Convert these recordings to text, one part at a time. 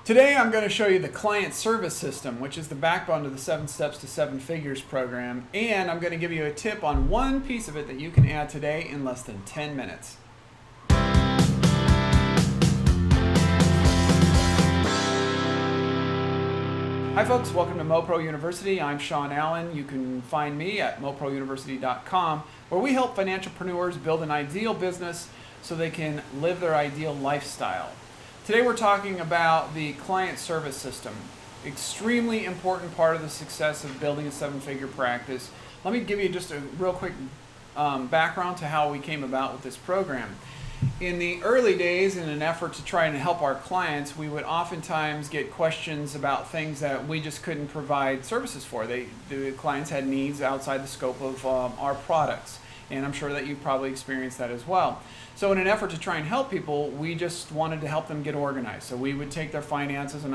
Today I'm going to show you the client service system, which is the backbone to the 7 Steps to 7 Figures program, and I'm going to give you a tip on one piece of it that you can add today in less than 10 minutes. Hi folks, welcome to MoPro University. I'm Sean Allen. You can find me at moprouniversity.com, where we help financialpreneurs build an ideal business so they can live their ideal lifestyle. Today we're talking about the client service system. Extremely important part of the success of building a 7-figure practice. Let me give you just a real quick background to how we came about with this program. In the early days, in an effort to try and help our clients, we would oftentimes get questions about things that we just couldn't provide services for. The clients had needs outside the scope of our products, and I'm sure that you've probably experienced that as well. So in an effort to try and help people, we just wanted to help them get organized. So we would take their finances, and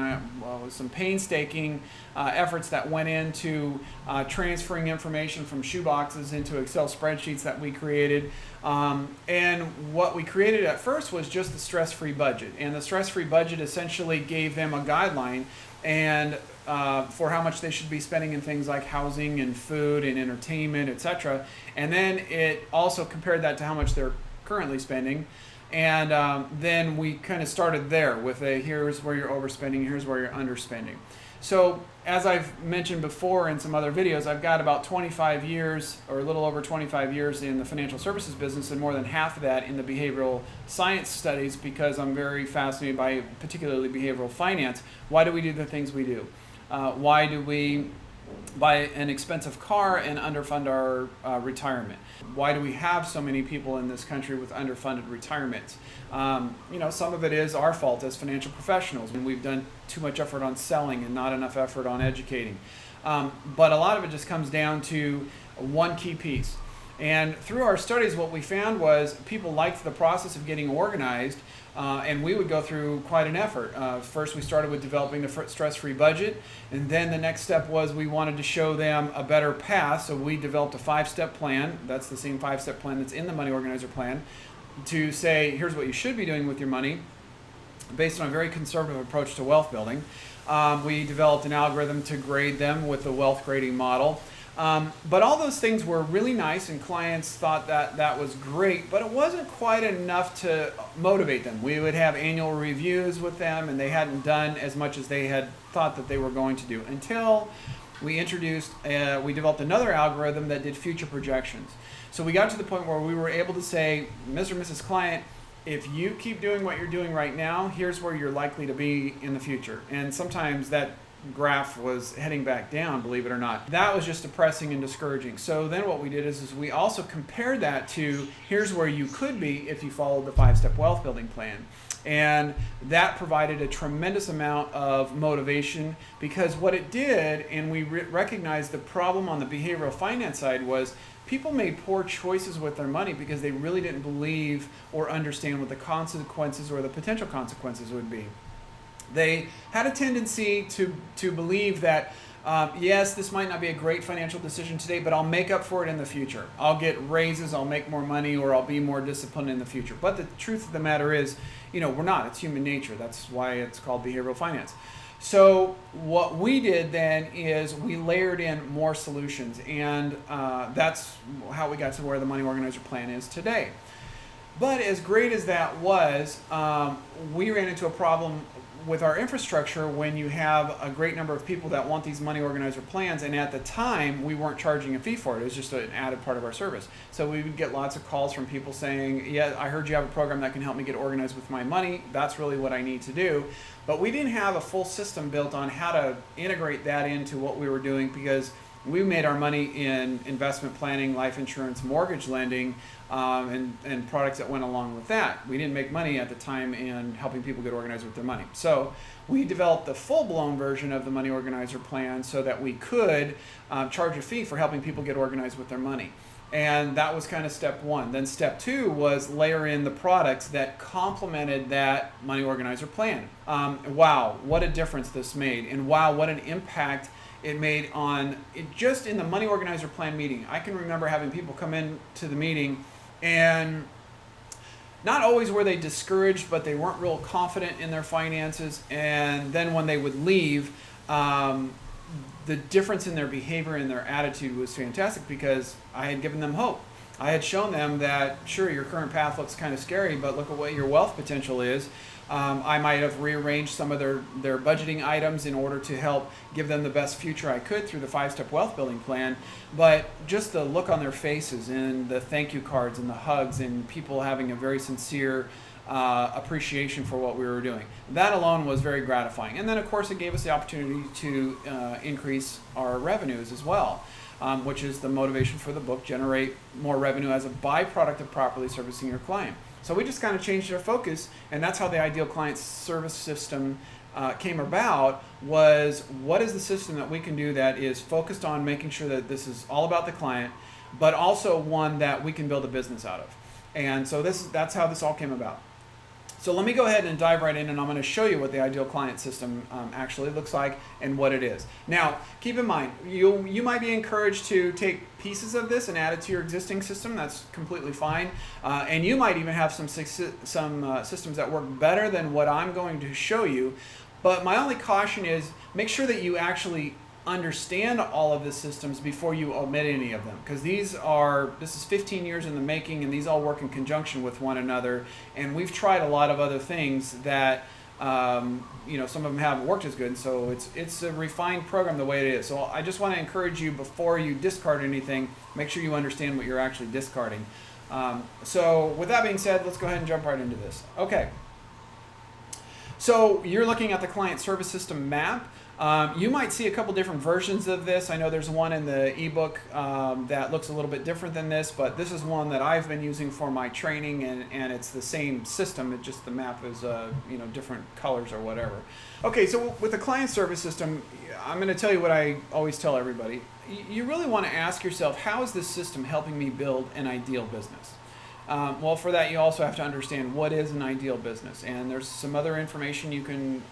with some painstaking efforts that went into transferring information from shoeboxes into Excel spreadsheets that we created. And what we created at first was just the stress-free budget. And the stress-free budget essentially gave them a guideline and for how much they should be spending in things like housing and food and entertainment, etc. And then it also compared that to how much they're currently spending, and then we kind of started there with here's where you're overspending, here's where you're underspending. So as I've mentioned before in some other videos, I've got about 25 years or a little over 25 years in the financial services business, and more than half of that in the behavioral science studies, because I'm very fascinated by particularly behavioral finance. Why do we do the things we do? Why do we buy an expensive car and underfund our retirement? Why do we have so many people in this country with underfunded retirements? Some of it is our fault as financial professionals, and we've done too much effort on selling and not enough effort on educating. But a lot of it just comes down to one key piece. And through our studies, what we found was people liked the process of getting organized, and we would go through quite an effort. First, we started with developing the stress-free budget, and then the next step was we wanted to show them a better path, so we developed a 5-step plan. That's the same 5-step plan that's in the Money Organizer plan, to say, here's what you should be doing with your money, based on a very conservative approach to wealth building. We developed an algorithm to grade them with the wealth grading model. But all those things were really nice, and clients thought that that was great, but it wasn't quite enough to motivate them. We would have annual reviews with them, and they hadn't done as much as they had thought that they were going to do, until we developed another algorithm that did future projections. So we got to the point where we were able to say, Mr. and Mrs. Client, if you keep doing what you're doing right now, here's where you're likely to be in the future. And sometimes that graph was heading back down, believe it or not. That was just depressing and discouraging. So then what we did is we also compared that to here's where you could be if you followed the 5-step wealth building plan. And that provided a tremendous amount of motivation, because what it did, and we recognized the problem on the behavioral finance side, was people made poor choices with their money because they really didn't believe or understand what the consequences or the potential consequences would be. They had a tendency to believe that, yes, this might not be a great financial decision today, but I'll make up for it in the future. I'll get raises, I'll make more money, or I'll be more disciplined in the future. But the truth of the matter is, we're not. It's human nature. That's why it's called behavioral finance. So what we did then is we layered in more solutions, and that's how we got to where the Money Organizer plan is today. But as great as that was, we ran into a problem with our infrastructure when you have a great number of people that want these Money Organizer plans, and at the time we weren't charging a fee for it. It was just an added part of our service. So we would get lots of calls from people saying, yeah, I heard you have a program that can help me get organized with my money. That's really what I need to do. But we didn't have a full system built on how to integrate that into what we were doing, because we made our money in investment planning, life insurance, mortgage lending, and products that went along with that. We didn't make money at the time in helping people get organized with their money. So we developed the full-blown version of the Money Organizer plan so that we could charge a fee for helping people get organized with their money. And that was kind of step one. Then step two was layer in the products that complemented that Money Organizer plan. Wow, what a difference this made, and wow, what an impact it made on it just in the Money Organizer plan meeting. I can remember having people come in to the meeting, and not always were they discouraged, but they weren't real confident in their finances. And then when they would leave, the difference in their behavior and their attitude was fantastic because I had given them hope. I had shown them that, sure, your current path looks kind of scary, but look at what your wealth potential is. I might have rearranged some of their budgeting items in order to help give them the best future I could through the 5-step wealth building plan. But just the look on their faces and the thank you cards and the hugs and people having a very sincere appreciation for what we were doing. That alone was very gratifying. And then, of course, it gave us the opportunity to increase our revenues as well, which is the motivation for the book, generate more revenue as a byproduct of properly servicing your client. So we just kind of changed our focus, and that's how the Ideal Client Service System came about. Was what is the system that we can do that is focused on making sure that this is all about the client, but also one that we can build a business out of. And so that's how this all came about. So let me go ahead and dive right in, and I'm going to show you what the Ideal Client System actually looks like and what it is. Now, keep in mind, you might be encouraged to take pieces of this and add it to your existing system. That's completely fine. And you might even have some systems that work better than what I'm going to show you. But my only caution is make sure that you actually understand all of the systems before you omit any of them, because this is 15 years in the making, and these all work in conjunction with one another, and we've tried a lot of other things that some of them haven't worked as good, and so it's a refined program the way it is. So I just want to encourage you, before you discard anything, make sure you understand what you're actually discarding. So with that being said, let's go ahead and jump right into this. Okay, so you're looking at the Client Service System map. You might see a couple different versions of this. I know there's one in the ebook that looks a little bit different than this, but this is one that I've been using for my training, and it's the same system. It just the map is different colors or whatever. Okay, so with the Client Service System, I'm going to tell you what I always tell everybody. You really want to ask yourself, how is this system helping me build an ideal business? Well, for that, you also have to understand what is an ideal business. And there's some other information you can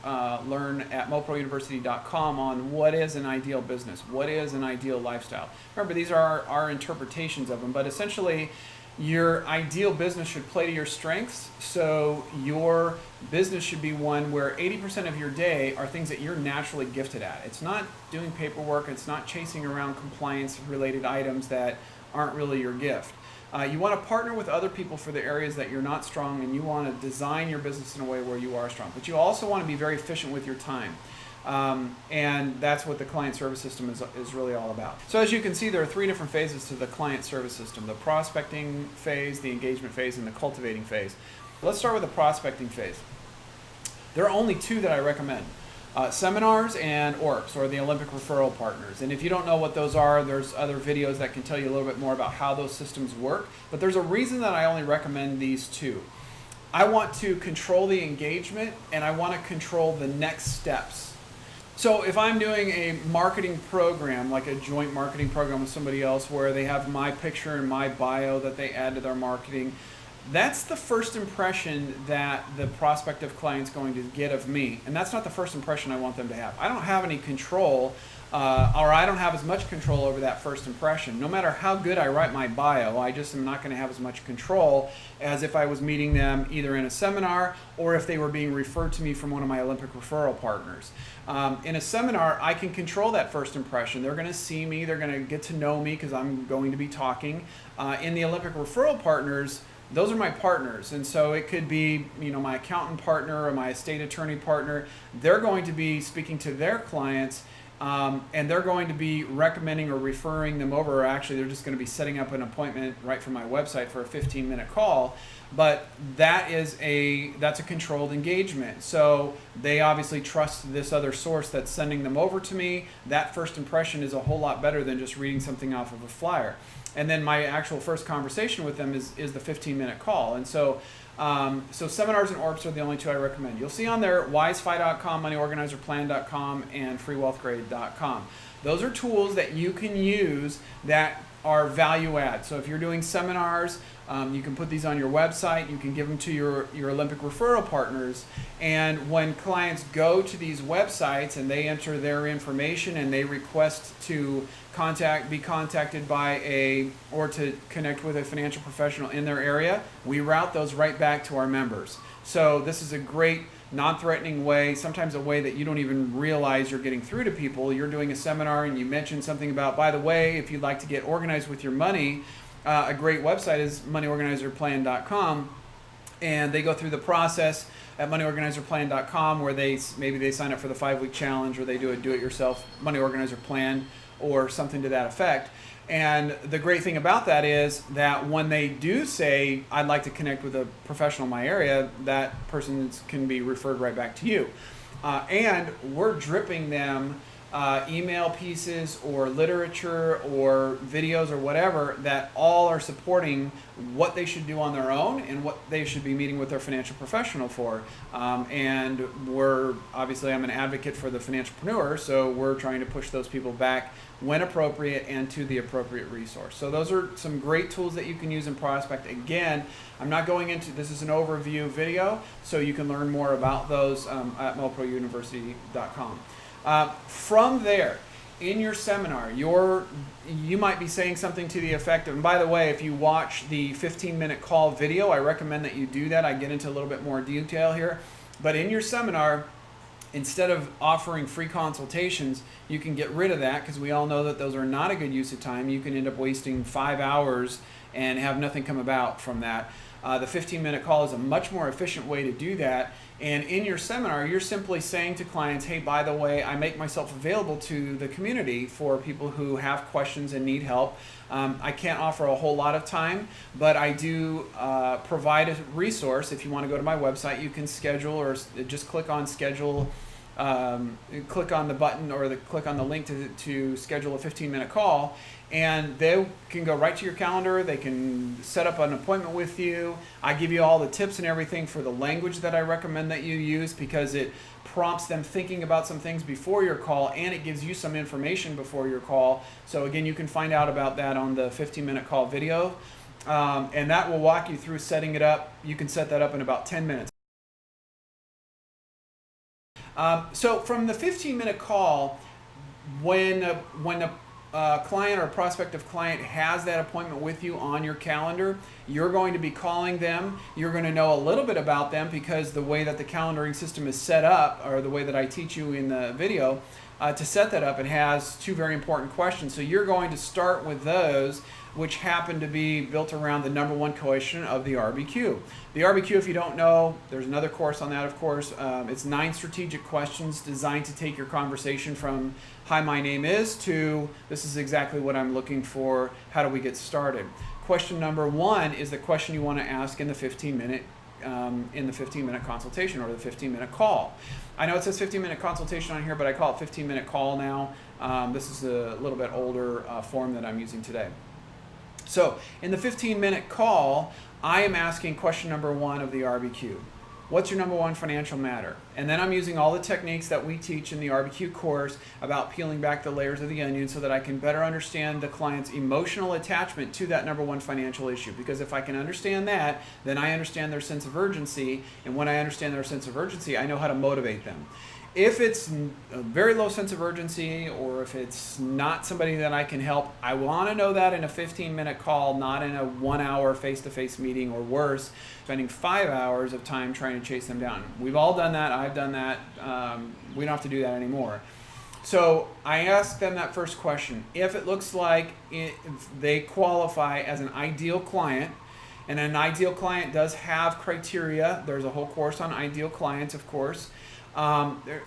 learn at moprouniversity.com on what is an ideal business, what is an ideal lifestyle. Remember, these are our interpretations of them, but essentially, your ideal business should play to your strengths. So your business should be one where 80% of your day are things that you're naturally gifted at. It's not doing paperwork. It's not chasing around compliance-related items that aren't really your gift. You want to partner with other people for the areas that you're not strong, and you want to design your business in a way where you are strong. But you also want to be very efficient with your time. And that's what the Client Service System is really all about. So as you can see, there are 3 different phases to the Client Service System: the prospecting phase, the engagement phase, and the cultivating phase. Let's start with the prospecting phase. There are only 2 that I recommend. Seminars and ORPs, or the Olympic Referral Partners. And if you don't know what those are, there's other videos that can tell you a little bit more about how those systems work. But there's a reason that I only recommend these 2. I want to control the engagement, and I want to control the next steps. So if I'm doing a marketing program, like a joint marketing program with somebody else, where they have my picture and my bio that they add to their marketing, that's the first impression that the prospective client's going to get of me. And that's not the first impression I want them to have. I don't have any control, or I don't have as much control over that first impression. No matter how good I write my bio, I just am not going to have as much control as if I was meeting them either in a seminar or if they were being referred to me from one of my Olympic Referral Partners. In a seminar, I can control that first impression. They're going to see me, they're going to get to know me because I'm going to be talking. In the Olympic Referral Partners, those are my partners, and so it could be, my accountant partner or my estate attorney partner. They're going to be speaking to their clients, and they're going to be recommending or referring them over, or actually they're just going to be setting up an appointment right from my website for a 15-minute call. But that's a controlled engagement. So they obviously trust this other source that's sending them over to me. That first impression is a whole lot better than just reading something off of a flyer. And then my actual first conversation with them is the 15-minute call. And so seminars and ORPs are the only 2 I recommend. You'll see on there wisefy.com, moneyorganizerplan.com, and freewealthgrade.com. Those are tools that you can use that are value add. So if you're doing seminars, you can put these on your website. You can give them to your Olympic referral partners. And when clients go to these websites and they enter their information and they request to be contacted by or to connect with a financial professional in their area, we route those right back to our members. So this is a great non-threatening way, sometimes a way that you don't even realize you're getting through to people. You're doing a seminar and you mention something about, by the way, if you'd like to get organized with your money, a great website is moneyorganizerplan.com, and they go through the process at moneyorganizerplan.com where maybe they sign up for the 5-week challenge, or they do a do-it-yourself money organizer plan or something to that effect. And the great thing about that is that when they do say, I'd like to connect with a professional in my area, that person can be referred right back to you. And we're dripping them email pieces or literature or videos or whatever that all are supporting what they should do on their own and what they should be meeting with their financial professional for. And I'm an advocate for the financialpreneur, so we're trying to push those people back when appropriate and to the appropriate resource. So those are some great tools that you can use in Prospect. Again, I'm not going into, this is an overview video, so you can learn more about those at moprouniversity.com. From there, in your seminar, you might be saying something to the effect of, and by the way, if you watch the 15-minute call video, I recommend that you do that. I get into a little bit more detail here. But in your seminar, instead of offering free consultations, you can get rid of that, because we all know that those are not a good use of time. You can end up wasting 5 hours and have nothing come about from that. The 15-minute call is a much more efficient way to do that. And in your seminar, you're simply saying to clients, hey, by the way, I make myself available to the community for people who have questions and need help. I can't offer a whole lot of time, but I do provide a resource. If you want to go to my website, you can schedule, or just click on schedule, click on the button or click on the link to schedule a 15-minute call, and they can go right to your calendar. They can set up an appointment with you. I give you all the tips and everything for the language that I recommend that you use, because it prompts them thinking about some things before your call, and it gives you some information before your call. So again, you can find out about that on the 15-minute call video, and that will walk you through setting it up. You can set that up in about 10 minutes. So from the 15-minute call, when a client or prospective client has that appointment with you on your calendar, you're going to be calling them. You're going to know a little bit about them, because the way that the calendaring system is set up, or the way that I teach you in the video, to set that up, it has 2 very important questions. So you're going to start with those, which happen to be built around the number 1 question of the RBQ. The RBQ, if you don't know, there's another course on that, of course. It's 9 strategic questions designed to take your conversation from, hi, my name is, to, this is exactly what I'm looking for, how do we get started? Question number 1 is the question you want to ask in the 15-minute consultation, or the 15-minute call. I know it says 15-minute consultation on here, but I call it 15-minute call now. This is a little bit older form that I'm using today. So in the 15-minute call, I am asking question number 1 of the RBQ. What's your number 1 financial matter? And then I'm using all the techniques that we teach in the RBQ course about peeling back the layers of the onion, so that I can better understand the client's emotional attachment to that number 1 financial issue. Because if I can understand that, then I understand their sense of urgency. And when I understand their sense of urgency, I know how to motivate them. If it's a very low sense of urgency, or if it's not somebody that I can help, I want to know that in a 15-minute call, not in a 1-hour face-to-face meeting, or worse, spending 5 hours of time trying to chase them down. We've all done that. I've done that. We don't have to do that anymore. So I ask them that first question. If it looks like they qualify as an ideal client, and an ideal client does have criteria, there's a whole course on ideal clients, of course.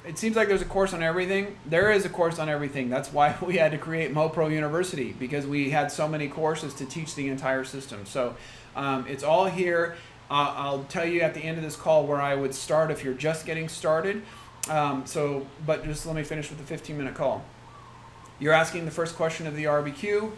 It seems like there's a course on everything. There is a course on everything. That's why we had to create MoPro University, because we had so many courses to teach the entire system. So it's all here. I'll tell you at the end of this call where I would start if you're just getting started. But just let me finish with the 15-minute call. You're asking the first question of the RBQ.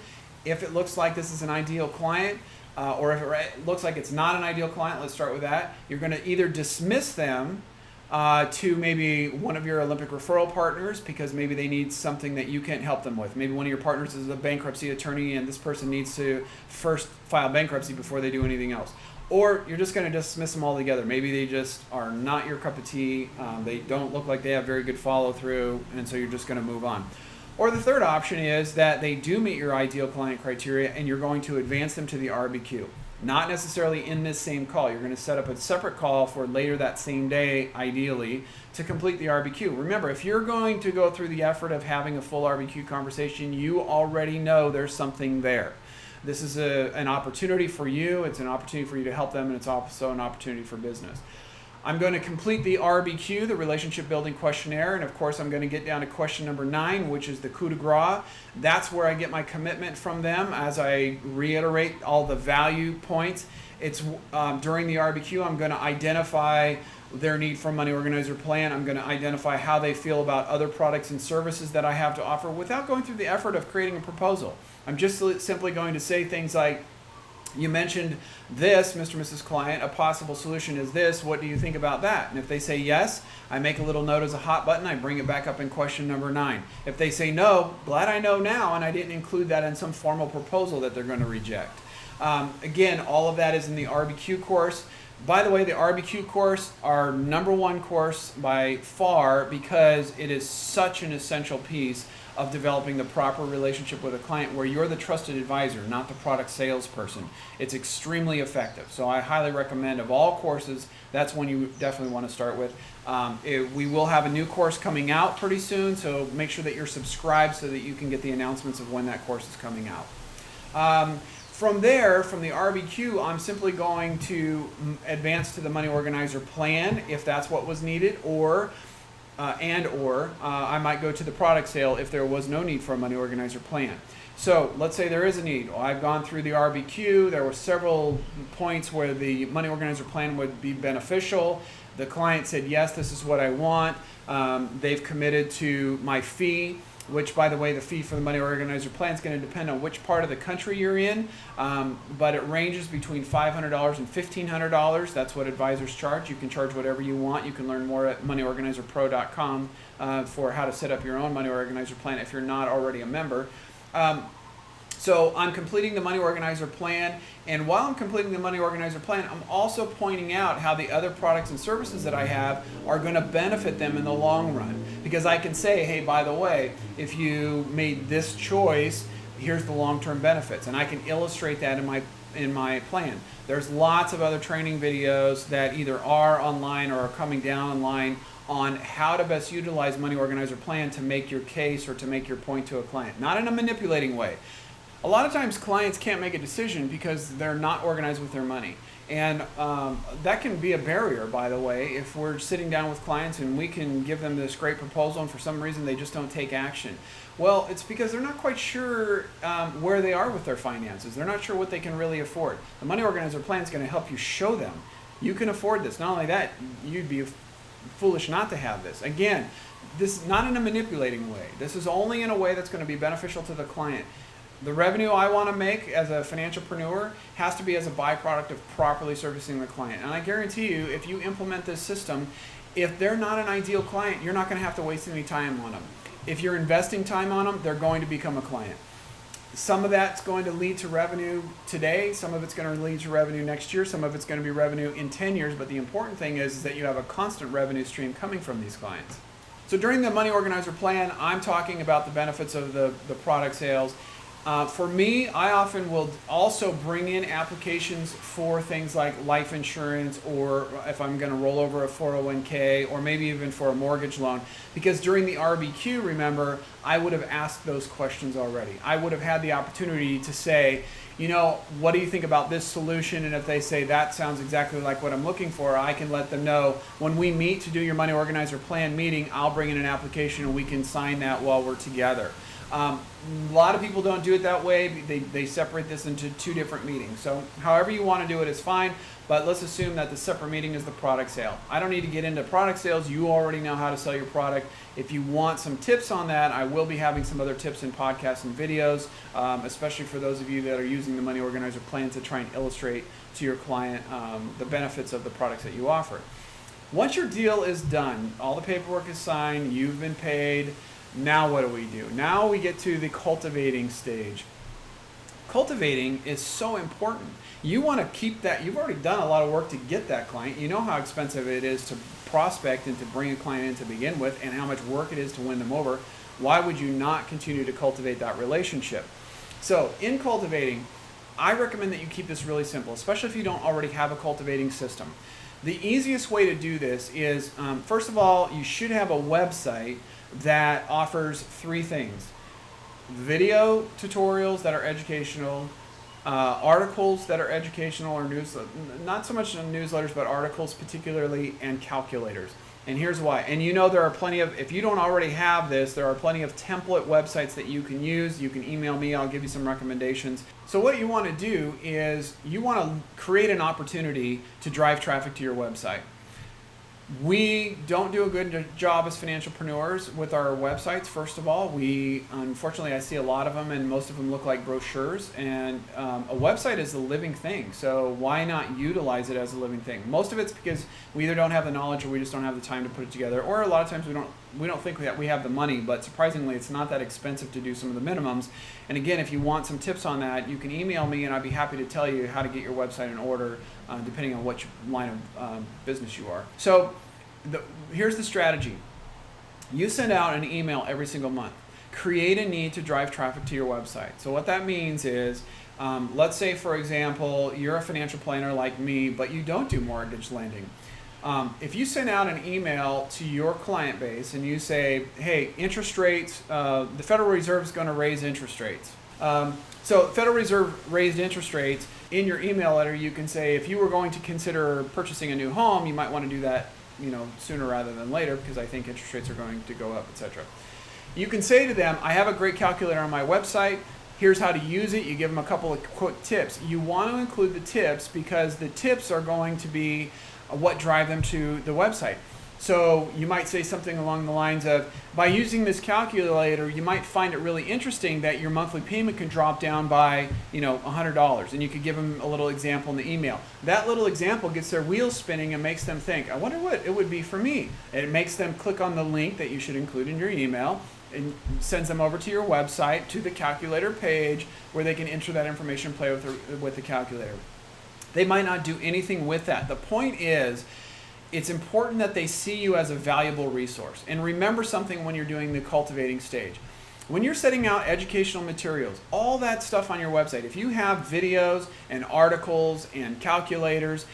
If it looks like this is an ideal client, or if it looks like it's not an ideal client, let's start with that. You're going to either dismiss them, to maybe one of your Olympic referral partners because maybe they need something that you can't help them with. Maybe one of your partners is a bankruptcy attorney and this person needs to first file bankruptcy before they do anything else. Or you're just going to dismiss them all together. Maybe they just are not your cup of tea. They don't look like they have very good follow through, and so you're just going to move on. Or the third option is that they do meet your ideal client criteria and you're going to advance them to the RBQ. Not necessarily in this same call. You're going to set up a separate call for later that same day, ideally, to complete the RBQ. Remember, if you're going to go through the effort of having a full RBQ conversation, you already know there's something there. This is an opportunity for you. It's an opportunity for you to help them, and it's also an opportunity for business. I'm going to complete the RBQ, the Relationship Building Questionnaire, and of course I'm going to get down to question number 9, which is the coup de grace. That's where I get my commitment from them as I reiterate all the value points. It's during the RBQ, I'm going to identify their need for a money organizer plan. I'm going to identify how they feel about other products and services that I have to offer without going through the effort of creating a proposal. I'm just simply going to say things like, you mentioned this, Mr. and Mrs. Client, a possible solution is this, what do you think about that? And if they say yes, I make a little note as a hot button, I bring it back up in question number 9. If they say no, glad I know now, and I didn't include that in some formal proposal that they're going to reject. Again, all of that is in the RBQ course. By the way, the RBQ course, our number 1 course by far, because it is such an essential piece of developing the proper relationship with a client where you're the trusted advisor, not the product salesperson. It's extremely effective. So I highly recommend, of all courses, that's one you definitely want to start with. We will have a new course coming out pretty soon, so make sure that you're subscribed so that you can get the announcements of when that course is coming out. From there, from the RBQ, I'm simply going to advance to the Money Organizer plan if that's what was needed, or I might go to the product sale if there was no need for a money organizer plan. So let's say there is a need. Well, I've gone through the RBQ. There were several points where the money organizer plan would be beneficial. The client said, yes, this is what I want. They've committed to my fee, which, by the way, the fee for the money organizer plan is going to depend on which part of the country you're in, but it ranges between $500 and $1,500. That's what advisors charge. You can charge whatever you want. You can learn more at moneyorganizerpro.com for how to set up your own money organizer plan if you're not already a member. So I'm completing the money organizer plan, and while I'm completing the money organizer plan, I'm also pointing out how the other products and services that I have are going to benefit them in the long run. Because I can say, hey, by the way, if you made this choice, here's the long-term benefits, and I can illustrate that in my plan. There's lots of other training videos that either are online or are coming down online on how to best utilize Money Organizer Plan to make your case or to make your point to a client. Not in a manipulating way. A lot of times clients can't make a decision because they're not organized with their money. And that can be a barrier, by the way, if we're sitting down with clients and we can give them this great proposal and for some reason they just don't take action. Well, it's because they're not quite sure where they are with their finances. They're not sure what they can really afford. The Money Organizer Plan is going to help you show them you can afford this. Not only that, you'd be foolish not to have this. Again, this is not in a manipulating way. This is only in a way that's going to be beneficial to the client. The revenue I want to make as a financialpreneur has to be as a byproduct of properly servicing the client. And I guarantee you, if you implement this system, if they're not an ideal client, you're not going to have to waste any time on them. If you're investing time on them, they're going to become a client. Some of that's going to lead to revenue today. Some of it's going to lead to revenue next year. Some of it's going to be revenue in 10 years. But the important thing is that you have a constant revenue stream coming from these clients. So during the Money Organizer Plan, I'm talking about the benefits of the product sales. For me, I often will also bring in applications for things like life insurance, or if I'm going to roll over a 401k, or maybe even for a mortgage loan. Because during the RBQ, remember, I would have asked those questions already. I would have had the opportunity to say, you know, what do you think about this solution? And if they say that sounds exactly like what I'm looking for, I can let them know when we meet to do your Money Organizer Plan meeting, I'll bring in an application and we can sign that while we're together. A lot of people don't do it that way. They separate this into two different meetings. So however you want to do it is fine, but let's assume that the separate meeting is the product sale. I don't need to get into product sales. You already know how to sell your product. If you want some tips on that, I will be having some other tips in podcasts and videos, especially for those of you that are using the Money Organizer Plan to try and illustrate to your client the benefits of the products that you offer. Once your deal is done, all the paperwork is signed, you've been paid, now what do? Now we get to the cultivating stage. Cultivating is so important. You want to keep that. You've already done a lot of work to get that client. You know how expensive it is to prospect and to bring a client in to begin with, and how much work it is to win them over. Why would you not continue to cultivate that relationship? So in cultivating, I recommend that you keep this really simple, especially if you don't already have a cultivating system. The easiest way to do this is, first of all, you should have a website that offers three things: video tutorials that are educational, articles that are educational or not so much newsletters, but articles particularly, and calculators. And here's why. And you know there are plenty of, if you don't already have this, there are plenty of template websites that you can use. You can email me, I'll give you some recommendations. So what you want to do is you want to create an opportunity to drive traffic to your website. We don't do a good job as financialpreneurs with our websites. First of all, unfortunately, I see a lot of them, and most of them look like brochures. And a website is a living thing, so why not utilize it as a living thing? Most of it's because we either don't have the knowledge, or we just don't have the time to put it together, or a lot of times we don't think that we have the money. But surprisingly, it's not that expensive to do some of the minimums. And again, if you want some tips on that, you can email me, and I'd be happy to tell you how to get your website in order, depending on what line of business you are. So here's the strategy. You send out an email every single month. Create a need to drive traffic to your website. So what that means is, let's say, for example, you're a financial planner like me, but you don't do mortgage lending. If you send out an email to your client base and you say, hey, interest rates, the Federal Reserve is going to raise interest rates. So Federal Reserve raised interest rates. In your email letter, you can say, if you were going to consider purchasing a new home, you might want to do that sooner rather than later, because I think interest rates are going to go up, etc. You can say to them, I have a great calculator on my website. Here's how to use it. You give them a couple of quick tips. You want to include the tips because the tips are going to be what drive them to the website. So you might say something along the lines of, by using this calculator, you might find it really interesting that your monthly payment can drop down by, $100. And you could give them a little example in the email. That little example gets their wheels spinning and makes them think, I wonder what it would be for me. And it makes them click on the link that you should include in your email, and sends them over to your website, to the calculator page, where they can enter that information and play with the calculator. They might not do anything with that. The point is, it's important that they see you as a valuable resource. And remember something when you're doing the cultivating stage. When you're setting out educational materials, all that stuff on your website, if you have videos and articles and calculators,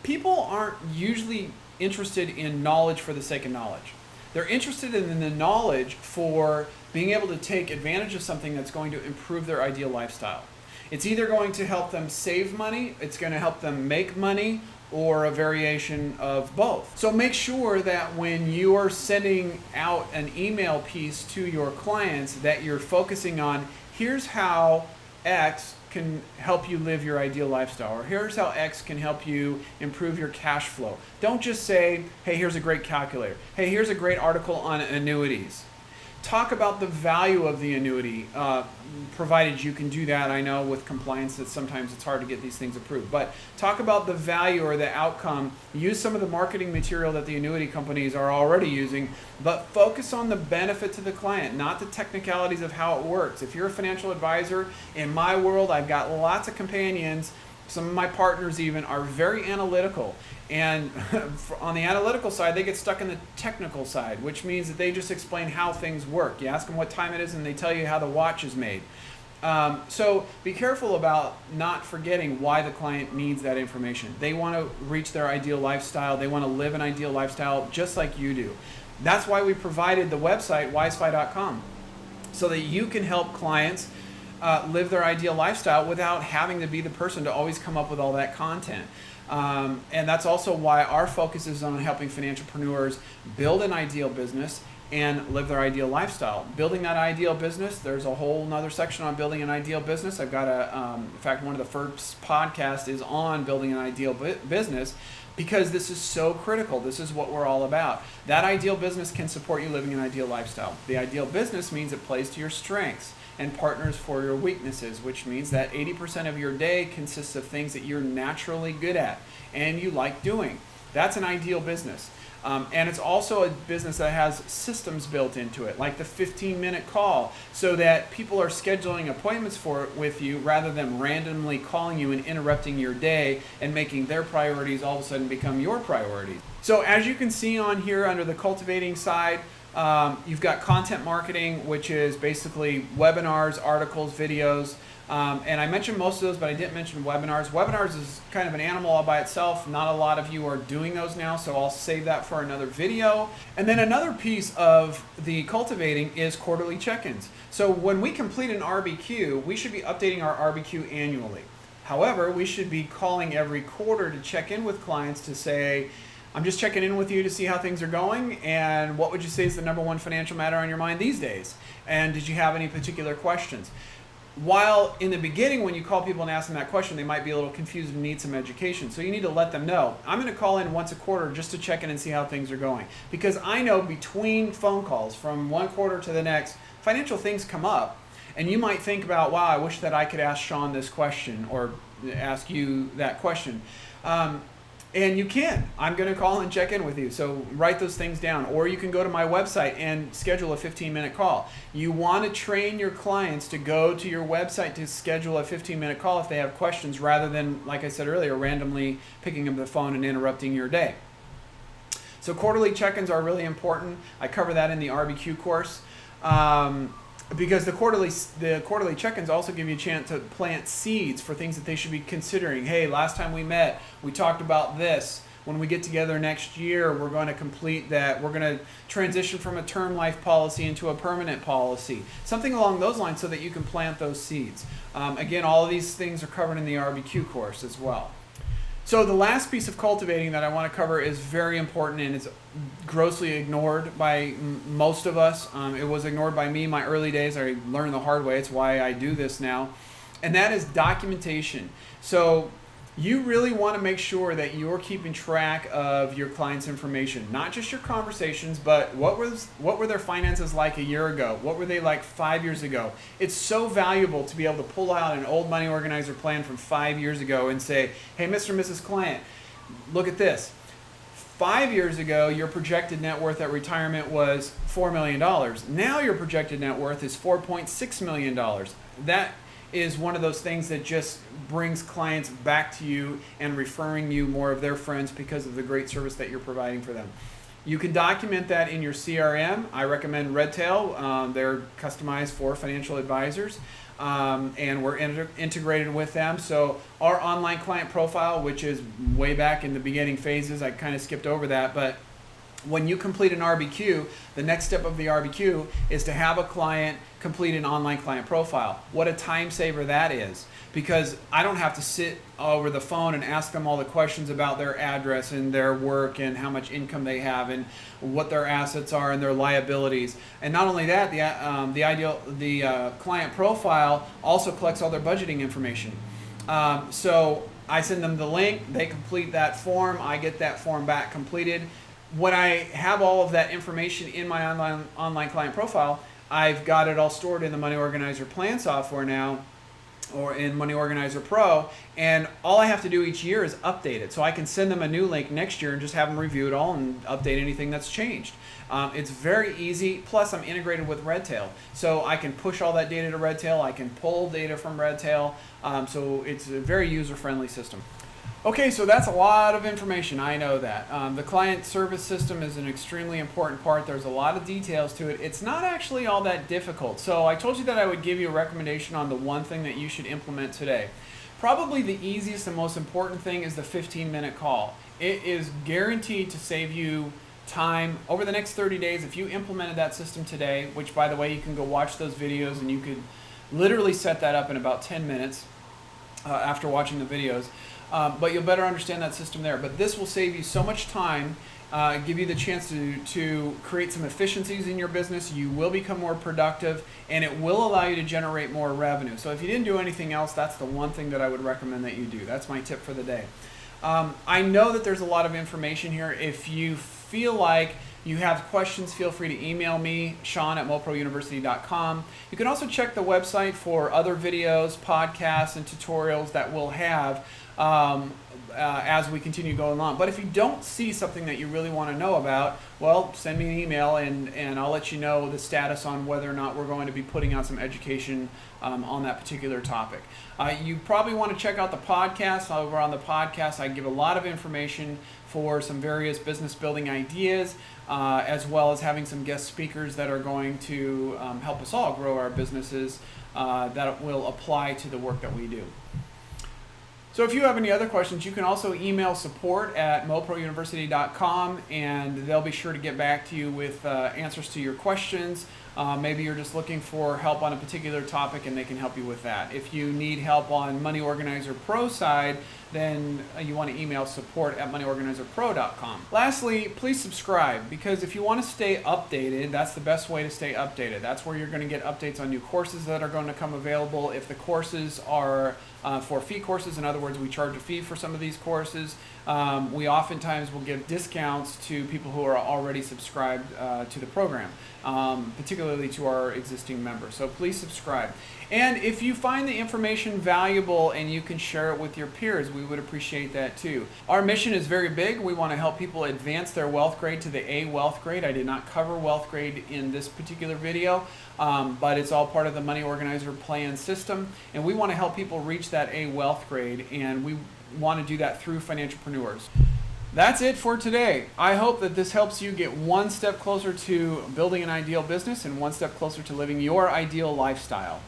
people aren't usually interested in knowledge for the sake of knowledge. They're interested in the knowledge for being able to take advantage of something that's going to improve their ideal lifestyle. It's either going to help them save money, it's going to help them make money, or a variation of both. So make sure that when you are sending out an email piece to your clients, that you're focusing on, here's how X can help you live your ideal lifestyle, or here's how X can help you improve your cash flow. Don't just say, hey, here's a great calculator. Hey, here's a great article on annuities. Talk about the value of the annuity, provided you can do that. I know with compliance that sometimes it's hard to get these things approved, but talk about the value or the outcome. Use some of the marketing material that the annuity companies are already using, but focus on the benefit to the client, not the technicalities of how it works. If you're a financial advisor, in my world, I've got lots of companions. Some of my partners even are very analytical. And on the analytical side, they get stuck in the technical side, which means that they just explain how things work. You ask them what time it is, and they tell you how the watch is made. So be careful about not forgetting why the client needs that information. They want to reach their ideal lifestyle. They want to live an ideal lifestyle just like you do. That's why we provided the website, wisefy.com, so that you can help clients live their ideal lifestyle without having to be the person to always come up with all that content. And that's also why our focus is on helping financialpreneurs build an ideal business and live their ideal lifestyle. Building that ideal business, there's a whole nother section on building an ideal business. I've got in fact, one of the first podcasts is on building an ideal business, because this is so critical. This is what we're all about. That ideal business can support you living an ideal lifestyle. The ideal business means it plays to your strengths and partners for your weaknesses, which means that 80% of your day consists of things that you're naturally good at and you like doing. That's an ideal business. And it's also a business that has systems built into it, like the 15-minute call, so that people are scheduling appointments with you rather than randomly calling you and interrupting your day and making their priorities all of a sudden become your priorities. So as you can see on here under the cultivating side, you've got content marketing, which is basically webinars, articles, videos. And I mentioned most of those, but I didn't mention webinars. Webinars is kind of an animal all by itself. Not a lot of you are doing those now, so I'll save that for another video. And then another piece of the cultivating is quarterly check-ins. So when we complete an RBQ, we should be updating our RBQ annually. However, we should be calling every quarter to check in with clients to say, I'm just checking in with you to see how things are going, and what would you say is the number one financial matter on your mind these days? And did you have any particular questions? While in the beginning, when you call people and ask them that question, they might be a little confused and need some education. So you need to let them know, I'm going to call in once a quarter just to check in and see how things are going. Because I know between phone calls from one quarter to the next, financial things come up. And you might think about, wow, I wish that I could ask Sean this question or ask you that question. And you can. I'm going to call and check in with you. So write those things down. Or you can go to my website and schedule a 15-minute call. You want to train your clients to go to your website to schedule a 15-minute call if they have questions, rather than, like I said earlier, randomly picking up the phone and interrupting your day. So quarterly check-ins are really important. I cover that in the RBQ course. Because the quarterly check-ins also give you a chance to plant seeds for things that they should be considering. Hey, last time we met, we talked about this. When we get together next year, we're going to complete that. We're going to transition from a term life policy into a permanent policy. Something along those lines so that you can plant those seeds. Again, all of these things are covered in the RBQ course as well. So the last piece of cultivating that I want to cover is very important, and it's grossly ignored by most of us. It was ignored by me in my early days. I learned the hard way. It's why I do this now. And that is documentation. So you really want to make sure that you're keeping track of your client's information, not just your conversations, but what were their finances like a year ago? What were they like 5 years ago? It's so valuable to be able to pull out an old money organizer plan from 5 years ago and say, hey, Mr. and Mrs. Client, look at this. 5 years ago, your projected net worth at retirement was $4 million. Now your projected net worth is $4.6 million. That is one of those things that just brings clients back to you and referring you more of their friends because of the great service that you're providing for them. You can document that in your CRM. I recommend Redtail. They're customized for financial advisors, and we're integrated with them. So our online client profile, which is way back in the beginning phases, I kind of skipped over that, but when you complete an RBQ, the next step of the RBQ is to have a client complete an online client profile. What a time saver that is, because I don't have to sit over the phone and ask them all the questions about their address and their work and how much income they have and what their assets are and their liabilities. And not only that, the client profile also collects all their budgeting information. So I send them the link, they complete that form, I get that form back completed. When I have all of that information in my online client profile, I've got it all stored in the Money Organizer Plan software now, or in Money Organizer Pro, and all I have to do each year is update it. So I can send them a new link next year and just have them review it all and update anything that's changed. It's very easy, plus I'm integrated with Redtail. So I can push all that data to Redtail, I can pull data from Redtail, so it's a very user-friendly system. Okay, so that's a lot of information, I know that. The client service system is an extremely important part. There's a lot of details to it. It's not actually all that difficult. So I told you that I would give you a recommendation on the one thing that you should implement today. Probably the easiest and most important thing is the 15-minute call. It is guaranteed to save you time over the next 30 days. If you implemented that system today, which by the way, you can go watch those videos and you could literally set that up in about 10 minutes after watching the videos. But you'll better understand that system there. But this will save you so much time, give you the chance to create some efficiencies in your business. You will become more productive, and it will allow you to generate more revenue. So if you didn't do anything else, that's the one thing that I would recommend that you do. That's my tip for the day. I know that there's a lot of information here. If you feel like you have questions, feel free to email me, Sean@moprouniversity.com. You can also check the website for other videos, podcasts, and tutorials that we'll have as we continue going along. But if you don't see something that you really want to know about, well, send me an email and I'll let you know the status on whether or not we're going to be putting out some education on that particular topic. You probably want to check out the podcast. Over on the podcast, I give a lot of information for some various business building ideas, as well as having some guest speakers that are going to help us all grow our businesses that will apply to the work that we do. So if you have any other questions, you can also email support@moprouniversity.com, and they'll be sure to get back to you with answers to your questions. Maybe you're just looking for help on a particular topic, and they can help you with that. If you need help on Money Organizer Pro side, then you want to email support@moneyorganizerpro.com. Lastly, please subscribe, because if you want to stay updated, that's the best way to stay updated. That's where you're going to get updates on new courses that are going to come available. If the courses are for fee courses, in other words, we charge a fee for some of these courses, we oftentimes will give discounts to people who are already subscribed to the program, particularly to our existing members. So please subscribe. And if you find the information valuable and you can share it with your peers, we would appreciate that too. Our mission is very big. We want to help people advance their wealth grade to the A wealth grade. I did not cover wealth grade in this particular video, but it's all part of the Money Organizer plan system. And we want to help people reach that A wealth grade, and we want to do that through Financialpreneurs. That's it for today. I hope that this helps you get one step closer to building an ideal business and one step closer to living your ideal lifestyle.